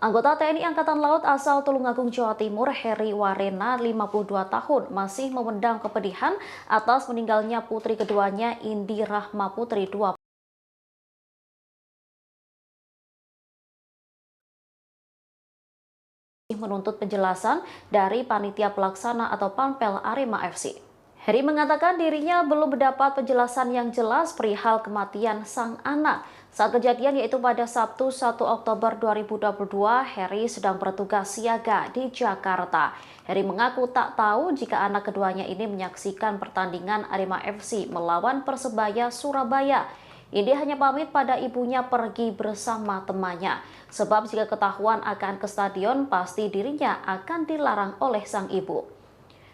Anggota TNI Angkatan Laut asal Tulungagung, Jawa Timur, Heri Warena, 52 tahun, masih memendam kepedihan atas meninggalnya putri keduanya, Indi Rahma Putri, 20, menuntut penjelasan dari panitia pelaksana atau Panpel Arema FC. Heri mengatakan dirinya belum mendapat penjelasan yang jelas perihal kematian sang anak. Saat kejadian yaitu pada Sabtu 1 Oktober 2022, Heri sedang bertugas siaga di Jakarta. Heri mengaku tak tahu jika anak keduanya ini menyaksikan pertandingan Arema FC melawan Persebaya Surabaya. Indi hanya pamit pada ibunya pergi bersama temannya. Sebab jika ketahuan akan ke stadion, pasti dirinya akan dilarang oleh sang ibu.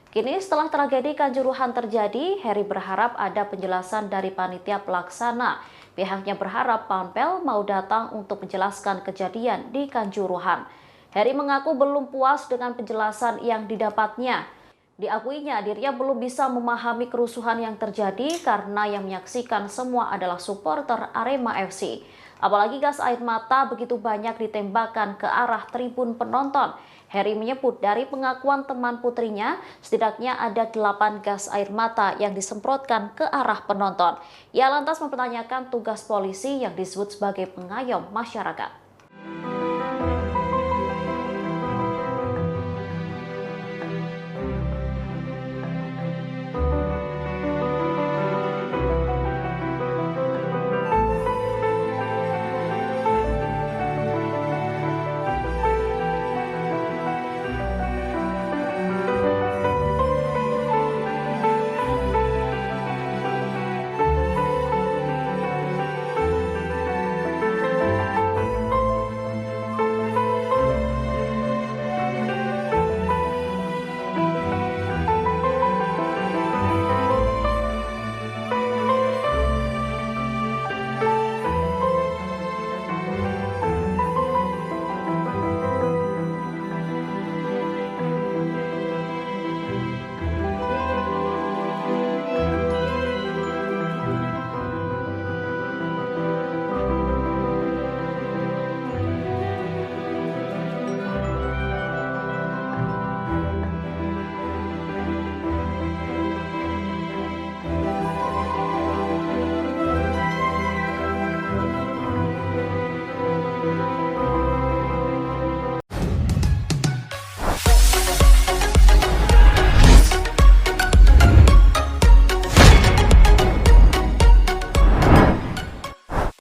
Kini setelah tragedi Kanjuruhan terjadi, Heri berharap ada penjelasan dari panitia pelaksana. Pihaknya berharap Panpel mau datang untuk menjelaskan kejadian di Kanjuruhan. Heri mengaku belum puas dengan penjelasan yang didapatnya. Diakuinya dirinya belum bisa memahami kerusuhan yang terjadi karena yang menyaksikan semua adalah supporter Arema FC. Apalagi gas air mata begitu banyak ditembakkan ke arah tribun penonton. Heri menyebut dari pengakuan teman putrinya, setidaknya ada 8 gas air mata yang disemprotkan ke arah penonton. Ia lantas mempertanyakan tugas polisi yang disebut sebagai pengayom masyarakat.